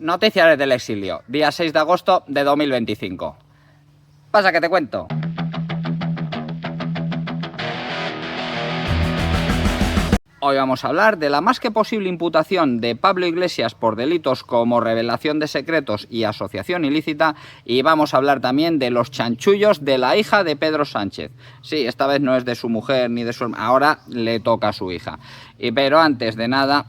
Noticias del exilio, día 6 de agosto de 2025. Pasa que te cuento. Hoy vamos a hablar de la más que posible imputación de Pablo Iglesias por delitos como revelación de secretos y asociación ilícita, y vamos a hablar también de los chanchullos de la hija de Pedro Sánchez. Sí, esta vez no es de su mujer ni de su... ahora le toca a su hija. Pero antes de nada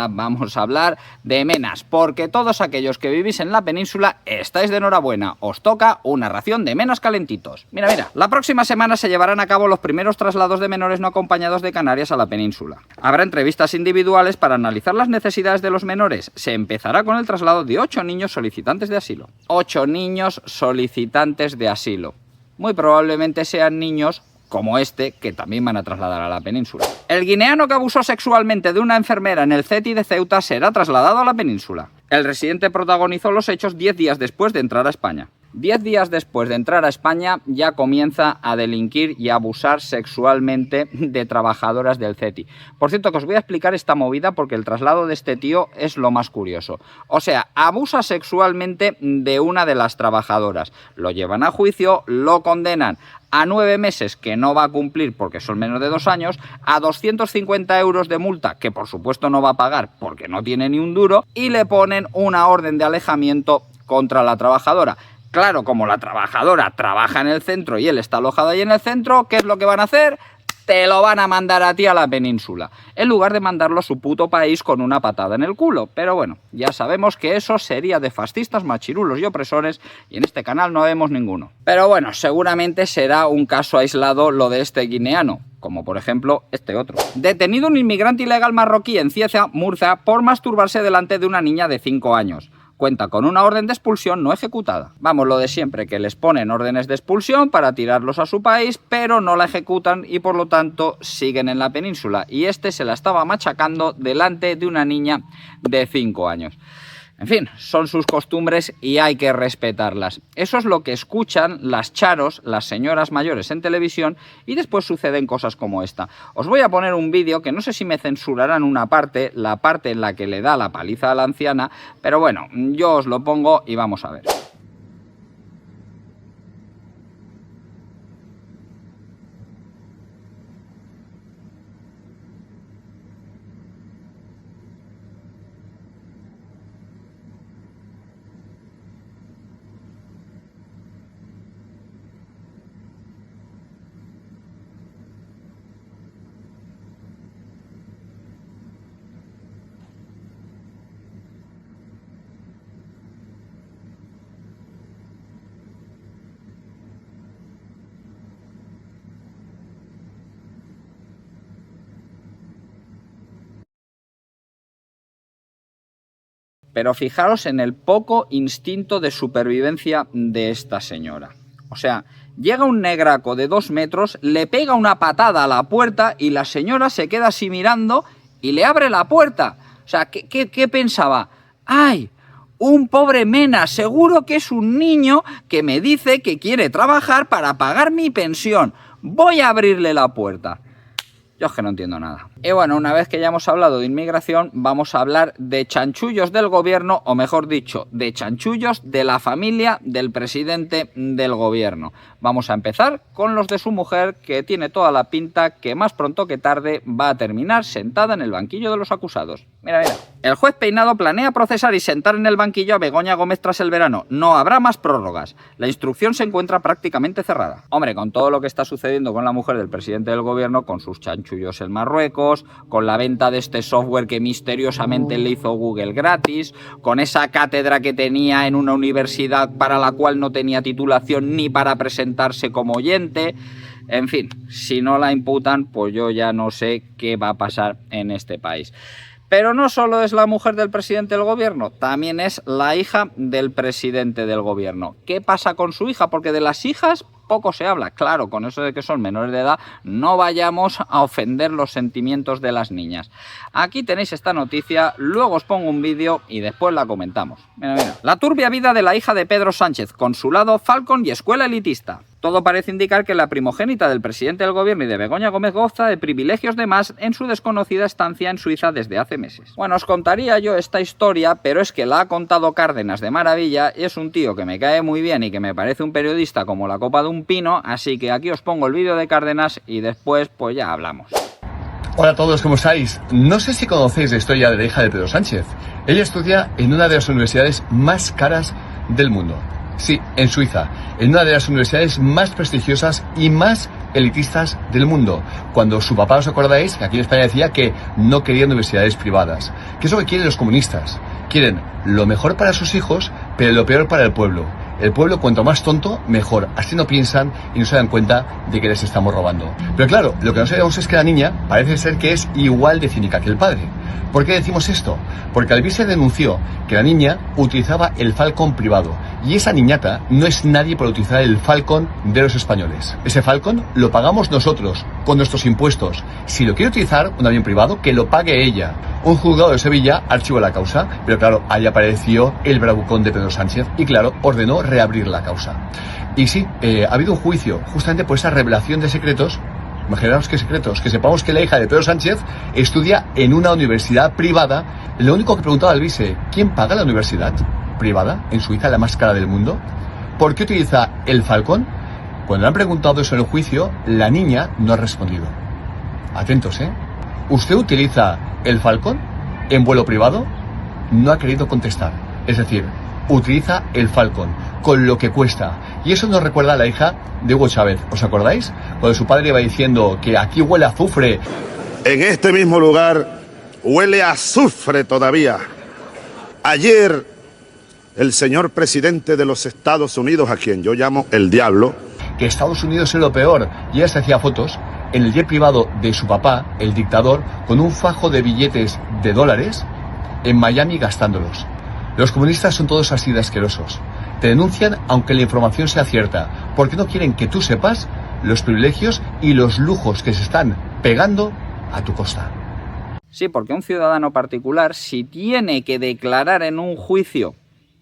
vamos a hablar de menas, porque todos aquellos que vivís en la península estáis de enhorabuena, os toca una ración de menas calentitos. Mira, la próxima semana se llevarán a cabo los primeros traslados de menores no acompañados de Canarias a la península. Habrá entrevistas individuales para analizar las necesidades de los menores. Se empezará con el traslado de 8 niños solicitantes de asilo. 8 niños solicitantes de asilo. Muy probablemente sean niños como este, que también van a trasladar a la península. El guineano que abusó sexualmente de una enfermera en el CETI de Ceuta será trasladado a la península. El residente protagonizó los hechos 10 días después de entrar a España. 10 días después de entrar a España ya comienza a delinquir y a abusar sexualmente de trabajadoras del CETI. Por cierto, que os voy a explicar esta movida porque el traslado de este tío es lo más curioso. O sea, abusa sexualmente de una de las trabajadoras. Lo llevan a juicio, lo condenan a 9 meses que no va a cumplir porque son menos de 2 años, a 250 euros de multa, que por supuesto no va a pagar porque no tiene ni un duro, y le ponen una orden de alejamiento contra la trabajadora. Claro, como la trabajadora trabaja en el centro y él está alojado ahí en el centro, ¿qué es lo que van a hacer? Te lo van a mandar a ti a la península, en lugar de mandarlo a su puto país con una patada en el culo. Pero bueno, ya sabemos que eso sería de fascistas, machirulos y opresores, y en este canal no vemos ninguno. Pero bueno, seguramente será un caso aislado lo de este guineano, como por ejemplo este otro. Detenido un inmigrante ilegal marroquí en Cieza, Murcia, por masturbarse delante de una niña de 5 años. Cuenta con una orden de expulsión no ejecutada. Vamos, lo de siempre, que les ponen órdenes de expulsión para tirarlos a su país, pero no la ejecutan y por lo tanto siguen en la península. Y este se la estaba machacando delante de una niña de 5 años. En fin, son sus costumbres y hay que respetarlas. Eso es lo que escuchan las charos, las señoras mayores en televisión, y después suceden cosas como esta. Os voy a poner un vídeo que no sé si me censurarán una parte, la parte en la que le da la paliza a la anciana, pero bueno, yo os lo pongo y vamos a ver. Pero fijaros en el poco instinto de supervivencia de esta señora. O sea, llega un negraco de 2 metros, le pega una patada a la puerta y la señora se queda así mirando y le abre la puerta. O sea, ¿qué pensaba? ¡Ay! Un pobre mena, seguro que es un niño que me dice que quiere trabajar para pagar mi pensión. Voy a abrirle la puerta. Yo es que no entiendo nada. Y bueno, una vez que ya hemos hablado de inmigración, vamos a hablar de chanchullos del gobierno, o mejor dicho, de chanchullos de la familia del presidente del gobierno. Vamos a empezar con los de su mujer, que tiene toda la pinta que más pronto que tarde va a terminar sentada en el banquillo de los acusados. Mira. El juez Peinado planea procesar y sentar en el banquillo a Begoña Gómez tras el verano. No habrá más prórrogas. La instrucción se encuentra prácticamente cerrada. Hombre, con todo lo que está sucediendo con la mujer del presidente del gobierno, con sus chanchullos en Marruecos, con la venta de este software que misteriosamente le hizo Google gratis, con esa cátedra que tenía en una universidad para la cual no tenía titulación ni para presentarse como oyente. En fin, si no la imputan, pues yo ya no sé qué va a pasar en este país. Pero no solo es la mujer del presidente del gobierno, también es la hija del presidente del gobierno. ¿Qué pasa con su hija? Porque de las hijas poco se habla. Claro, con eso de que son menores de edad, no vayamos a ofender los sentimientos de las niñas. Aquí tenéis esta noticia, luego os pongo un vídeo y después la comentamos. Mira. La turbia vida de la hija de Pedro Sánchez, consulado Falcon y escuela elitista. Todo parece indicar que la primogénita del presidente del gobierno y de Begoña Gómez goza de privilegios de más en su desconocida estancia en Suiza desde hace meses. Bueno, os contaría yo esta historia, pero es que la ha contado Cárdenas de maravilla y es un tío que me cae muy bien y que me parece un periodista como la copa de un pino, así que aquí os pongo el vídeo de Cárdenas y después pues ya hablamos. Hola a todos, ¿cómo estáis? No sé si conocéis la historia de la hija de Pedro Sánchez. Ella estudia en una de las universidades más caras del mundo. Sí, en Suiza, en una de las universidades más prestigiosas y más elitistas del mundo. Cuando su papá, ¿os acordáis? Que aquí en España decía que no quería universidades privadas. ¿Qué es lo que quieren los comunistas? Quieren lo mejor para sus hijos, pero lo peor para el pueblo. El pueblo, cuanto más tonto, mejor. Así no piensan y no se dan cuenta de que les estamos robando. Pero claro, lo que no sabemos es que la niña parece ser que es igual de cínica que el padre. ¿Por qué decimos esto? Porque Alvise denunció que la niña utilizaba el Falcon privado. Y esa niñata no es nadie para utilizar el Falcon de los españoles. Ese Falcon lo pagamos nosotros, con nuestros impuestos. Si lo quiere utilizar un avión privado, que lo pague ella. Un juzgado de Sevilla archivó la causa, pero claro, ahí apareció el bravucón de Pedro Sánchez y claro, ordenó reabrir la causa. Y sí, ha habido un juicio justamente por esa revelación de secretos. Imaginaos qué secretos, que sepamos que la hija de Pedro Sánchez estudia en una universidad privada. Lo único que preguntaba Alvise, ¿quién paga la universidad privada en Suiza, la más cara del mundo? ¿Por qué utiliza el Falcon? Cuando le han preguntado eso en el juicio, la niña no ha respondido. Atentos, ¿eh? ¿Usted utiliza el Falcon en vuelo privado? No ha querido contestar. Es decir, utiliza el Falcon, con lo que cuesta. Y eso nos recuerda a la hija de Hugo Chávez. ¿Os acordáis? Cuando su padre iba diciendo que aquí huele a azufre. En este mismo lugar huele a azufre todavía. Ayer, el señor presidente de los Estados Unidos, a quien yo llamo el diablo, que Estados Unidos es lo peor, y ella se hacía fotos en el jet privado de su papá, el dictador, con un fajo de billetes de dólares en Miami gastándolos. Los comunistas son todos así de asquerosos. Te denuncian aunque la información sea cierta, porque no quieren que tú sepas los privilegios y los lujos que se están pegando a tu costa. Sí, porque un ciudadano particular, si tiene que declarar en un juicio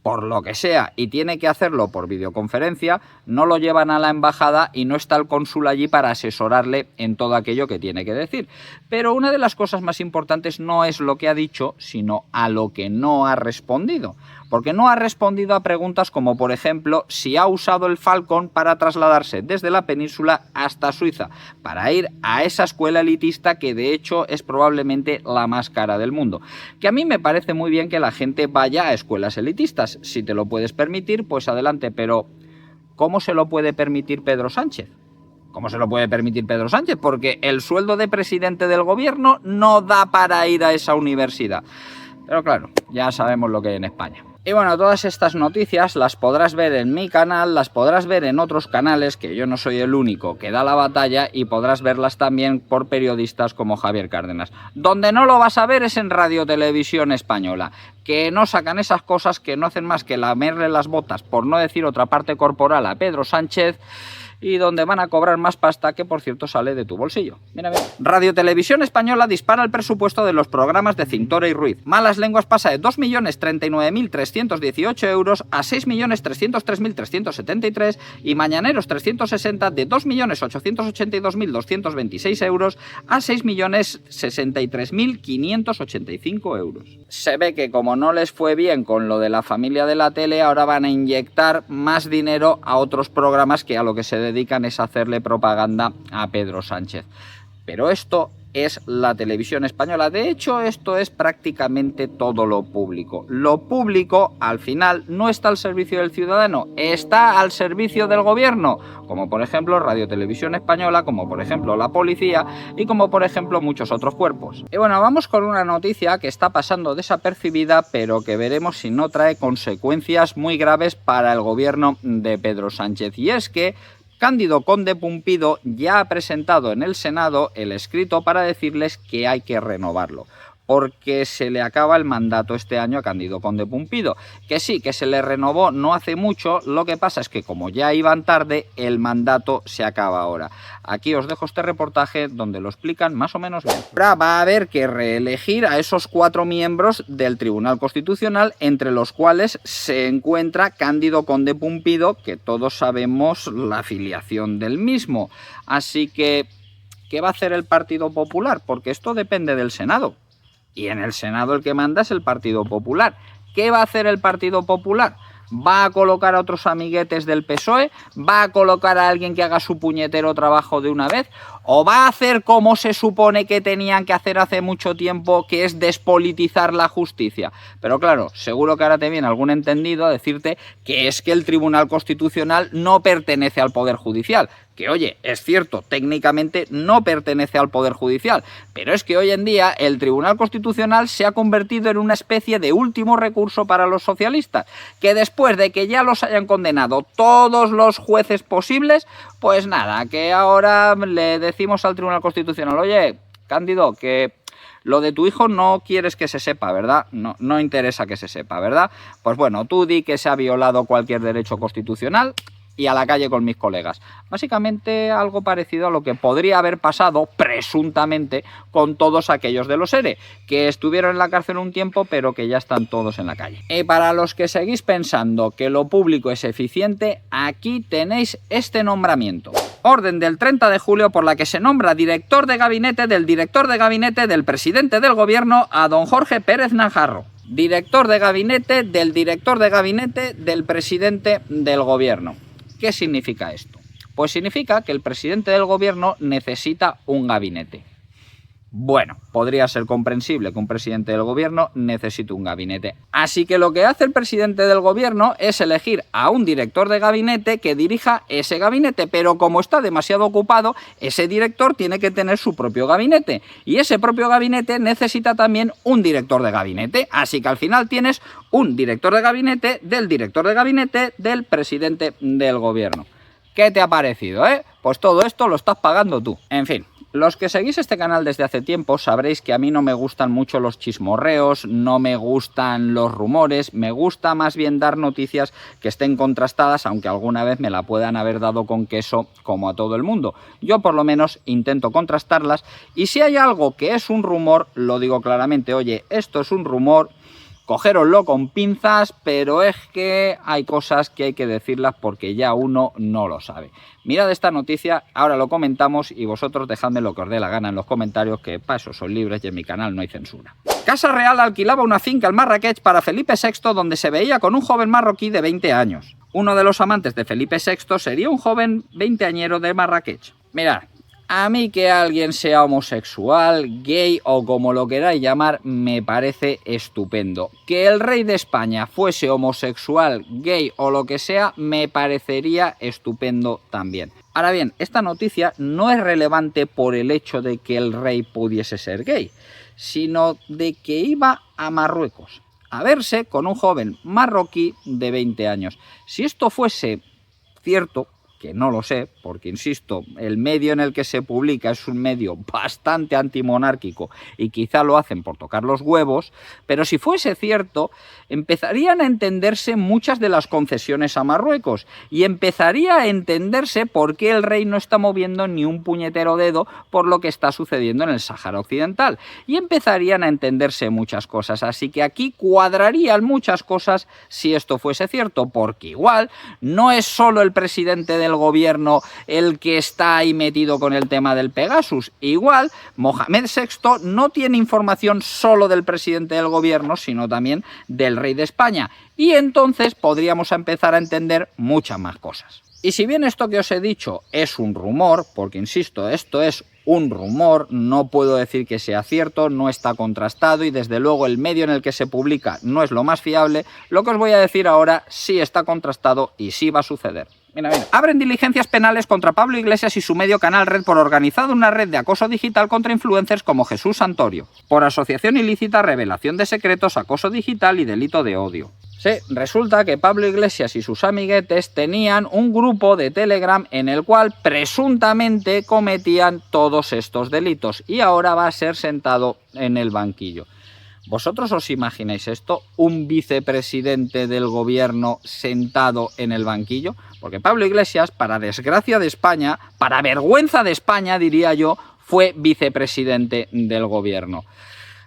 por lo que sea y tiene que hacerlo por videoconferencia, no lo llevan a la embajada y no está el cónsul allí para asesorarle en todo aquello que tiene que decir. Pero una de las cosas más importantes no es lo que ha dicho, sino a lo que no ha respondido. Porque no ha respondido a preguntas como, por ejemplo, si ha usado el Falcon para trasladarse desde la península hasta Suiza, para ir a esa escuela elitista que de hecho es probablemente la más cara del mundo. Que a mí me parece muy bien que la gente vaya a escuelas elitistas. Si te lo puedes permitir, pues adelante, pero ¿cómo se lo puede permitir Pedro Sánchez? ¿Cómo se lo puede permitir Pedro Sánchez? Porque el sueldo de presidente del gobierno no da para ir a esa universidad. Pero claro, ya sabemos lo que hay en España. Y bueno, todas estas noticias las podrás ver en mi canal, las podrás ver en otros canales, que yo no soy el único que da la batalla, y podrás verlas también por periodistas como Javier Cárdenas. Donde no lo vas a ver es en Radio Televisión Española, que no sacan esas cosas, que no hacen más que lamerle las botas, por no decir otra parte corporal, a Pedro Sánchez, y donde van a cobrar más pasta, que por cierto sale de tu bolsillo. Mira, mira. Radio Televisión Española dispara el presupuesto de los programas de Cintora y Ruiz. Malas Lenguas pasa de 2.039.318 euros a 6.303.373 y Mañaneros 360 de 2.882.226 euros a 6.063.585 euros. Se ve que como no les fue bien con lo de la familia de la tele, ahora van a inyectar más dinero a otros programas que a lo que se dedican es a hacerle propaganda a Pedro Sánchez. Pero esto es la televisión española. De hecho, esto es prácticamente todo lo público. Lo público, al final, no está al servicio del ciudadano, está al servicio del gobierno, como por ejemplo Radio Televisión Española, como por ejemplo la policía y como por ejemplo muchos otros cuerpos. Y bueno, vamos con una noticia que está pasando desapercibida, pero que veremos si no trae consecuencias muy graves para el gobierno de Pedro Sánchez. Y es que Cándido Conde Pumpido ya ha presentado en el Senado el escrito para decirles que hay que renovarlo. porque se le acaba el mandato este año a Cándido Conde Pumpido. Que sí, que se le renovó no hace mucho, lo que pasa es que como ya iban tarde, el mandato se acaba ahora. Aquí os dejo este reportaje donde lo explican más o menos bien. Ahora va a haber que reelegir a esos 4 miembros del Tribunal Constitucional, entre los cuales se encuentra Cándido Conde Pumpido, que todos sabemos la afiliación del mismo. Así que, ¿qué va a hacer el Partido Popular? Porque esto depende del Senado. Y en el Senado el que manda es el Partido Popular. ¿Qué va a hacer el Partido Popular? ¿Va a colocar a otros amiguetes del PSOE? ¿Va a colocar a alguien que haga su puñetero trabajo de una vez? ¿O va a hacer como se supone que tenían que hacer hace mucho tiempo, que es despolitizar la justicia? Pero claro, seguro que ahora te viene algún entendido a decirte que es que el Tribunal Constitucional no pertenece al Poder Judicial. Que oye, es cierto, técnicamente no pertenece al Poder Judicial, pero es que hoy en día el Tribunal Constitucional se ha convertido en una especie de último recurso para los socialistas, que después de que ya los hayan condenado todos los jueces posibles, pues nada, que ahora le decimos al Tribunal Constitucional, oye, Cándido, que lo de tu hijo no quieres que se sepa, ¿verdad? No interesa que se sepa, ¿verdad? Pues bueno, tú di que se ha violado cualquier derecho constitucional y a la calle con mis colegas. Básicamente algo parecido a lo que podría haber pasado, presuntamente, con todos aquellos de los ERE, que estuvieron en la cárcel un tiempo, pero que ya están todos en la calle. Y para los que seguís pensando que lo público es eficiente, aquí tenéis este nombramiento. Orden del 30 de julio por la que se nombra director de gabinete del presidente del gobierno a don Jorge Pérez Najarro. Director de gabinete del presidente del gobierno. ¿Qué significa esto? Pues significa que el presidente del gobierno necesita un gabinete. Bueno, podría ser comprensible que un presidente del gobierno necesite un gabinete. Así que lo que hace el presidente del gobierno es elegir a un director de gabinete que dirija ese gabinete, pero como está demasiado ocupado, ese director tiene que tener su propio gabinete. Y ese propio gabinete necesita también un director de gabinete. Así que al final tienes un director de gabinete del presidente del gobierno. ¿Qué te ha parecido, Pues todo esto lo estás pagando tú. En fin. Los que seguís este canal desde hace tiempo sabréis que a mí no me gustan mucho los chismorreos, no me gustan los rumores, me gusta más bien dar noticias que estén contrastadas, aunque alguna vez me la puedan haber dado con queso como a todo el mundo. Yo por lo menos intento contrastarlas y si hay algo que es un rumor, lo digo claramente, oye, esto es un rumor, cogéroslo con pinzas, pero es que hay cosas que hay que decirlas porque ya uno no lo sabe. Mirad esta noticia, ahora lo comentamos y vosotros dejadme lo que os dé la gana en los comentarios, que para eso sois libres y en mi canal no hay censura. Casa Real alquilaba una finca en Marrakech para Felipe VI donde se veía con un joven marroquí de 20 años. Uno de los amantes de Felipe VI sería un joven veinteañero de Marrakech. Mirad. A mí que alguien sea homosexual, gay o como lo queráis llamar, me parece estupendo. Que el rey de España fuese homosexual, gay o lo que sea, me parecería estupendo también. Ahora bien, esta noticia no es relevante por el hecho de que el rey pudiese ser gay, sino de que iba a Marruecos a verse con un joven marroquí de 20 años. Si esto fuese cierto, que no lo sé, porque insisto, el medio en el que se publica es un medio bastante antimonárquico y quizá lo hacen por tocar los huevos, pero si fuese cierto, empezarían a entenderse muchas de las concesiones a Marruecos y empezaría a entenderse por qué el rey no está moviendo ni un puñetero dedo por lo que está sucediendo en el Sáhara Occidental y empezarían a entenderse muchas cosas, así que aquí cuadrarían muchas cosas si esto fuese cierto, porque igual no es solo el presidente del gobierno el que está ahí metido con el tema del Pegasus. Igual, Mohamed VI no tiene información solo del presidente del gobierno, sino también del rey de España. Y entonces podríamos empezar a entender muchas más cosas. Y si bien esto que os he dicho es un rumor, porque insisto, esto es un rumor, no puedo decir que sea cierto, no está contrastado y desde luego el medio en el que se publica no es lo más fiable, lo que os voy a decir ahora sí está contrastado y sí va a suceder. Mira. Abren diligencias penales contra Pablo Iglesias y su medio Canal Red por organizar una red de acoso digital contra influencers como Jesús Santorio, por asociación ilícita, revelación de secretos, acoso digital y delito de odio. Sí, resulta que Pablo Iglesias y sus amiguetes tenían un grupo de Telegram en el cual presuntamente cometían todos estos delitos y ahora va a ser sentado en el banquillo. ¿Vosotros os imagináis esto? ¿Un vicepresidente del gobierno sentado en el banquillo? Porque Pablo Iglesias, para desgracia de España, para vergüenza de España, diría yo, fue vicepresidente del gobierno.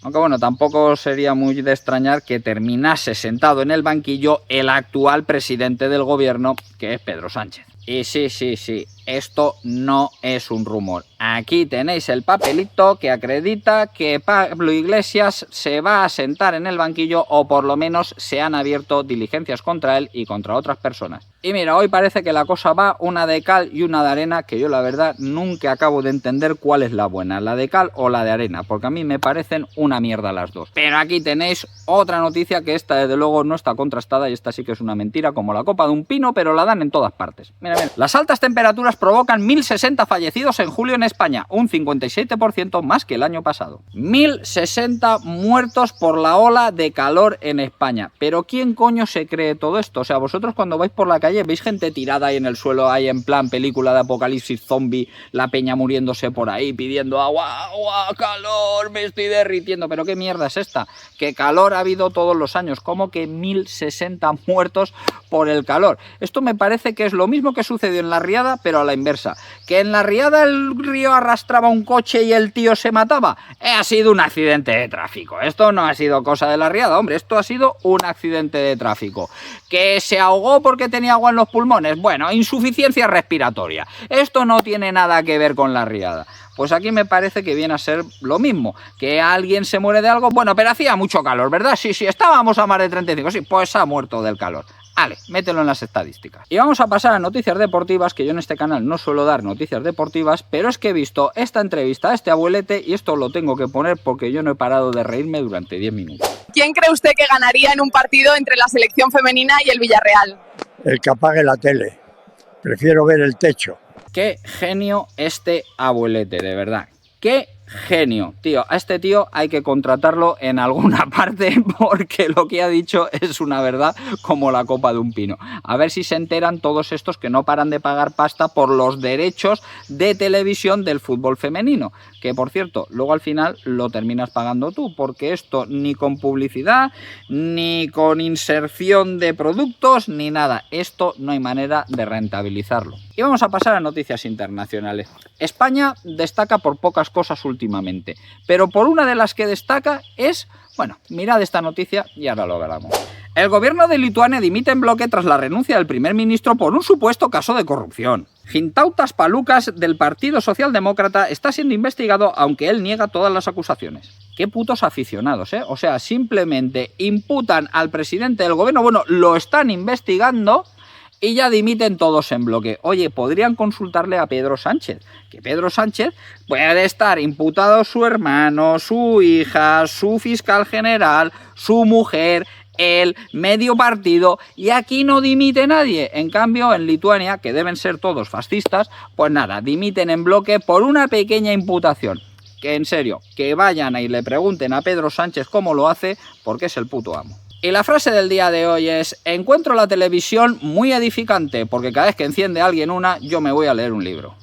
Aunque bueno, tampoco sería muy de extrañar que terminase sentado en el banquillo el actual presidente del gobierno, que es Pedro Sánchez. Y sí, esto no es un rumor. Aquí tenéis el papelito que acredita que Pablo Iglesias se va a sentar en el banquillo, o por lo menos se han abierto diligencias contra él y contra otras personas. Y mira, hoy parece que la cosa va una de cal y una de arena, que yo la verdad nunca acabo de entender cuál es la buena, la de cal o la de arena, porque a mí me parecen una mierda las dos. Pero aquí tenéis otra noticia, que esta desde luego no está contrastada, y esta sí que es una mentira como la copa de un pino, pero la dan en todas partes. Mira. Las altas temperaturas provocan 1.060 fallecidos en julio en España, un 57% más que el año pasado. 1.060 muertos por la ola de calor en España. Pero ¿quién coño se cree todo esto? O sea, vosotros cuando vais por la calle veis gente tirada ahí en el suelo, ahí en plan película de apocalipsis zombie, la peña muriéndose por ahí pidiendo agua, agua, calor, me estoy derritiendo. Pero ¿qué mierda es esta? Que calor ha habido todos los años. ¿Cómo que 1.060 muertos por el calor? Esto me parece que es lo mismo que sucedió en La Riada, pero a la inversa. ¿Que en La Riada el río arrastraba un coche y el tío se mataba? Ha sido un accidente de tráfico. Esto no ha sido cosa de La Riada, hombre, esto ha sido un accidente de tráfico. ¿Que se ahogó porque tenía agua en los pulmones? Bueno, insuficiencia respiratoria. Esto no tiene nada que ver con La Riada. Pues aquí me parece que viene a ser lo mismo. ¿Que alguien se muere de algo? Bueno, pero hacía mucho calor, ¿verdad? Sí, estábamos a más de 35, sí, pues ha muerto del calor. Vale, mételo en las estadísticas. Y vamos a pasar a noticias deportivas, que yo en este canal no suelo dar noticias deportivas, pero es que he visto esta entrevista a este abuelete y esto lo tengo que poner porque yo no he parado de reírme durante 10 minutos. ¿Quién cree usted que ganaría en un partido entre la selección femenina y el Villarreal? El que apague la tele. Prefiero ver el techo. Qué genio este abuelete, de verdad. Qué genio, tío. A este tío hay que contratarlo en alguna parte porque lo que ha dicho es una verdad como la copa de un pino. A ver si se enteran todos estos que no paran de pagar pasta por los derechos de televisión del fútbol femenino. Que, por cierto, luego al final lo terminas pagando tú, porque esto ni con publicidad, ni con inserción de productos, ni nada. Esto no hay manera de rentabilizarlo. Y vamos a pasar a noticias internacionales. España destaca por pocas cosas últimamente, pero por una de las que destaca es, bueno, mirad esta noticia y ahora lo veremos. El gobierno de Lituania dimite en bloque tras la renuncia del primer ministro por un supuesto caso de corrupción. Gintautas Palucas, del Partido Socialdemócrata, está siendo investigado, aunque él niega todas las acusaciones. Qué putos aficionados, ¿eh? O sea, simplemente imputan al presidente del gobierno, bueno, lo están investigando y ya dimiten todos en bloque. Oye, podrían consultarle a Pedro Sánchez, que Pedro Sánchez puede estar imputado su hermano, su hija, su fiscal general, su mujer, el medio partido, y aquí no dimite nadie. En cambio, en Lituania, que deben ser todos fascistas, pues nada, dimiten en bloque por una pequeña imputación. Que en serio, que vayan y le pregunten a Pedro Sánchez cómo lo hace, porque es el puto amo. Y la frase del día de hoy es: encuentro la televisión muy edificante, porque cada vez que enciende alguien una, yo me voy a leer un libro.